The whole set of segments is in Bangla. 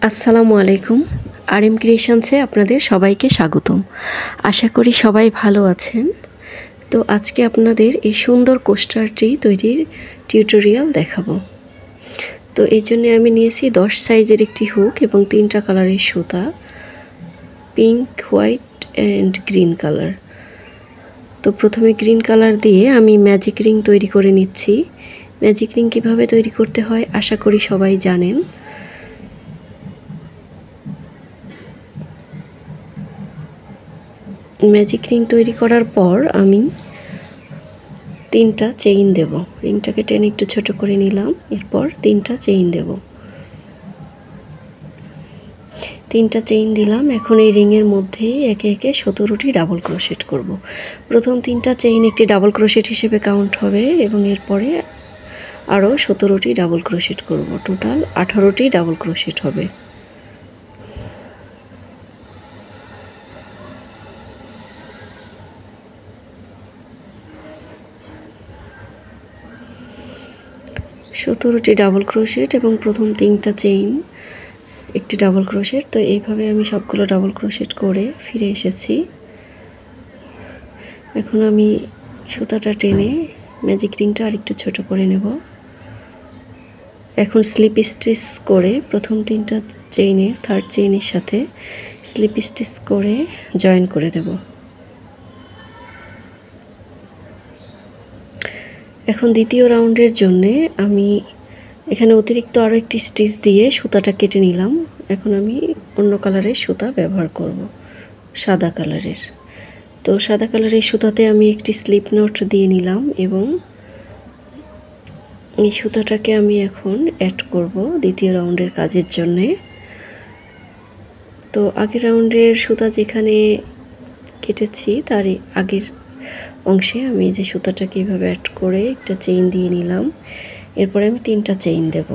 আসসালামু আলাইকুম। আরএম ক্রিয়েশনসে আপনাদের সবাইকে স্বাগতম। আশা করি সবাই ভালো আছেন। তো আজকে আপনাদের এই সুন্দর কোস্টারটি তৈরির টিউটোরিয়াল দেখাবো। তো এই জন্য আমি নিয়েছি 10 সাইজের একটি হুক এবং 3টা কালারের সুতা, pink, white and green colour. তো প্রথমে গ্রিন কালার দিয়ে আমি ম্যাজিক রিং তৈরি করে নিচ্ছি। ম্যাজিক রিং কীভাবে তৈরি করতে হয় আশা করি সবাই জানেন। ম্যাজিক রিং তৈরি করার পর আমি 3টা চেইন দেব। রিংটাকে টেনে একটু ছোট করে নিলাম, এরপর 3টা চেইন দেব। 3টা চেইন দিলাম। এখন এই রিংয়ের মধ্যেই একে একে 17টি ডাবল ক্রোশেট করব। প্রথম 3টা চেইন একটি ডাবল ক্রোশেট হিসেবে কাউন্ট হবে এবং এরপরে আরও 17টি ডাবল ক্রোশেট করব। টোটাল 18টি ডাবল ক্রোশেট হবে। সতেরোটি ডাবল ক্রোশেট এবং প্রথম 3টা চেইন একটি ডাবল ক্রোশেট। তো এইভাবে আমি সবগুলো ডাবল ক্রোশেট করে ফিরে এসেছি। এখন আমি সুতাটা টেনে ম্যাজিক রিংটা আরেকটু ছোট করে নেব। এখন স্লিপ স্টিচ করে প্রথম 3টা চেইনের থার্ড চেইনের সাথে স্লিপ স্টিচ করে জয়েন করে দেব। এখন দ্বিতীয় রাউন্ডের জন্যে আমি এখানে অতিরিক্ত আরও একটি স্টিচ দিয়ে সুতাটা কেটে নিলাম। এখন আমি অন্য কালারের সুতা ব্যবহার করব, সাদা কালারের। তো সাদা কালারের সুতাতে আমি একটি স্লিপ নট দিয়ে নিলাম এবং এই সুতাটাকে আমি এখন অ্যাড করব দ্বিতীয় রাউন্ডের কাজের জন্যে। তো আগের রাউন্ডের সুতা যেখানে কেটেছি তার আগের অংশে আমি যে সুতাটাকে এইভাবে অ্যাড করে একটা চেইন দিয়ে নিলাম। এরপরে আমি 3টা চেইন দেব।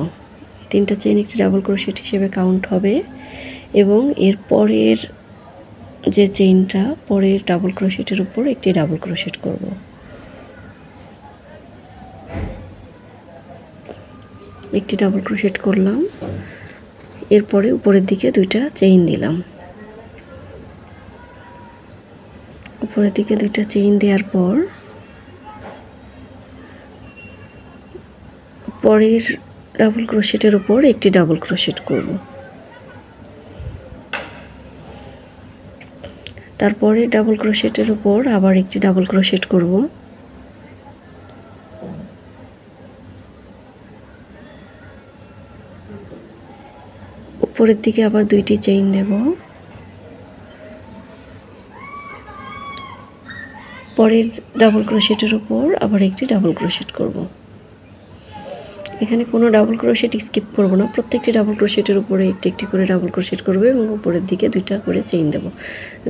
3টা চেইন একটি ডাবল ক্রোশেট হিসেবে কাউন্ট হবে এবং এর পরের যে চেইনটা পরের ডাবল ক্রোশেটের উপর একটি ডাবল ক্রোশেট করব। একটি ডাবল ক্রোশেট করলাম, এরপরে উপরের দিকে 2টা চেইন দিলাম। উপরের দিকে 2টা চেইন দেওয়ার পর পরের ডাবল ক্রোশেটের উপর একটি ডাবল ক্রোশেট করব। তারপরে ডাবল ক্রোশেটের উপর আবার একটি ডাবল ক্রোশেট করব। উপরের দিকে আবার 2টি চেইন দেব। পরের ডাবল ক্রোশেটের উপর আবার একটি ডাবল ক্রোশেট করব। এখানে কোনো ডাবল ক্রোশেট স্কিপ করব না, প্রত্যেকটি ডাবল ক্রোশেটের উপরে একটি একটি করে ডাবল ক্রোশেট করব এবং উপরের দিকে 2টা করে চেইন দেব।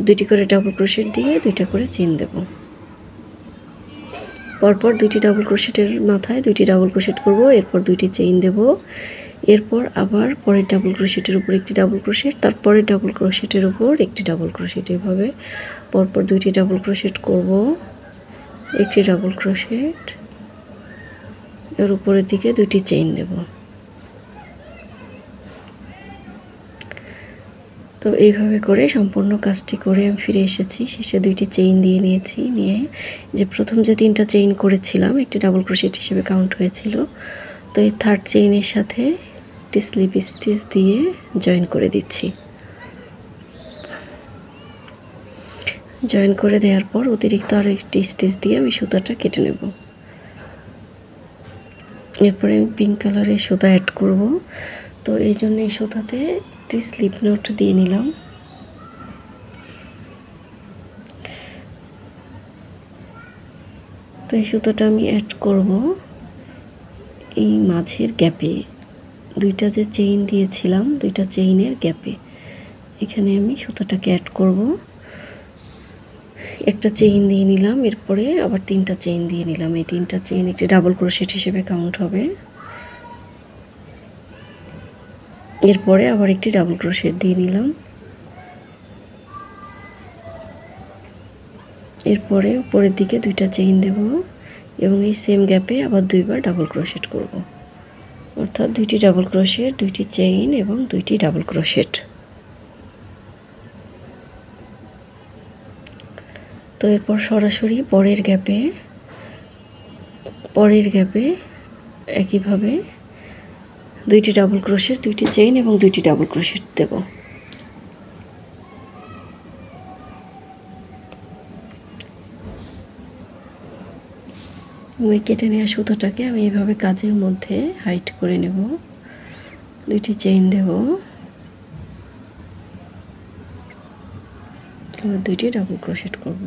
2টি করে ডাবল ক্রোশেট দিয়ে 2টা করে চেইন দেব। পরপর 2টি ডাবল ক্রোশেটের মাথায় 2টি ডাবল ক্রোশেট করব, এরপর 2টি চেইন দেব। এরপর আবার পরের ডাবল ক্রোশেটের উপর একটি ডাবল ক্রোশেট, তারপরের ডাবল ক্রোশেটের উপর একটি ডাবল ক্রোশেট। এভাবে পরপর 2টি ডাবল ক্রোশেট করব, একটি ডাবল ক্রোশেট, এর উপরের দিকে 2টি চেইন দেব। তো এইভাবে করে সম্পূর্ণ কাজটি করে আমি ফিরে এসেছি। শেষে 2টি চেইন দিয়ে নিয়েছি, নিয়ে যে প্রথম যে 3টা চেইন করেছিলাম একটি ডাবল ক্রোশেট হিসেবে কাউন্ট হয়েছিল। তো এই থার্ড চেইনের সাথে একটি স্লিপ স্টিচ দিয়ে জয়েন করে দিচ্ছি। জয়েন করে দেওয়ার পর অতিরিক্ত আরও একটি স্টিচ দিয়ে আমি সুতাটা কেটে নেব। এরপরে আমি পিঙ্ক কালারের সুতা অ্যাড করব। তো এই জন্য এই সুতাতে একটি স্লিপ নট দিয়ে নিলাম। তো এই সুতাটা আমি অ্যাড করব এই মাঝের গ্যাপে, 2টা যে চেইন দিয়েছিলাম 2টা চেইনের গ্যাপে এখানে আমি সুতাটাকে অ্যাড করব। একটা চেইন দিয়ে নিলাম, এরপরে আবার 3টা চেইন দিয়ে নিলাম। এই 3টা চেইন একটি ডাবল ক্রোশেট হিসেবে কাউন্ট হবে। এরপরে আবার একটি ডাবল ক্রোশেট দিয়ে নিলাম। এরপরে উপরের দিকে 2টা চেইন দেব এবং এই সেম গ্যাপে আবার 2বার ডাবল ক্রোশেট করব। অর্থাৎ 2টি ডাবল ক্রোশেট, 2টি চেইন এবং 2টি ডাবল ক্রোশেট। তো এরপর সরাসরি পরের গ্যাপে একইভাবে 2টি ডাবল ক্রোশেট, 2টি চেইন এবং 2টি ডাবল ক্রোশেট দেব। ওই কেটে নেওয়া সুতোটাকে আমি এভাবে কাজের মধ্যে হাইড করে নেব। 2টি চেইন দেব, এবার 2টি ডাবল ক্রোশেট করব।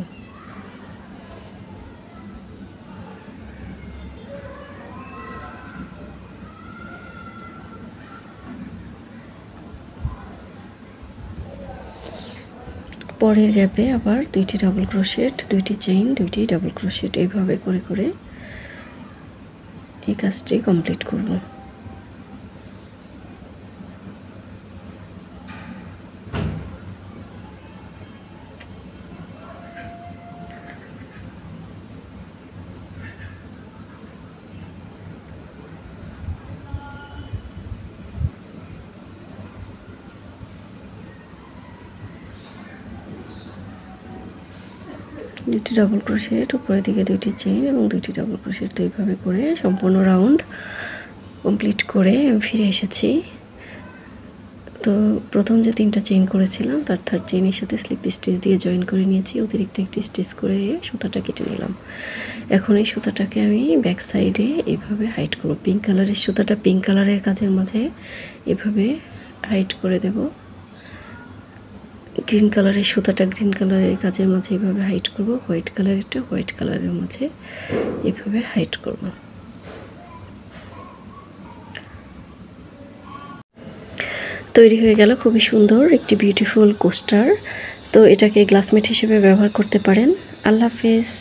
পরের গ্যাপে আবার 2টি ডাবল ক্রোশেট, 2টি চেইন, 2টি ডাবল ক্রোশেট, এইভাবে করে করে এই কাজটি কমপ্লিট করব। দুটি ডাবল ক্রোশেট, উপরের দিকে 2টি চেইন এবং 2টি ডাবল ক্রোশেট। তো এইভাবে করে সম্পূর্ণ রাউন্ড কমপ্লিট করে আমি ফিরে এসেছি। তো প্রথম যে 3টা চেইন করেছিলাম তার 3rd চেইনের সাথে স্লিপ স্টিচ দিয়ে জয়েন করে নিয়েছি, অতিরিক্ত একটি স্টিচ করে সুতাটা কেটে নিলাম। এখন এই সুতাটাকে আমি ব্যাক সাইডে এভাবে হাইড করব। পিঙ্ক কালারের সুতাটা পিঙ্ক কালারের কাজের মাঝে এভাবে হাইড করে দেব। গ্রিন কালারের সুতাটা গ্রিন কালারের কাজের মাঝে এভাবে হাইড করব। হোয়াইট কালারেরটা হোয়াইট কালারের মাঝে এভাবে হাইড করব। তৈরি হয়ে গেল খুবই সুন্দর একটি বিউটিফুল কোস্টার। তো এটাকে গ্লাসমেট হিসেবে ব্যবহার করতে পারেন। আল্লাহ হাফেজ।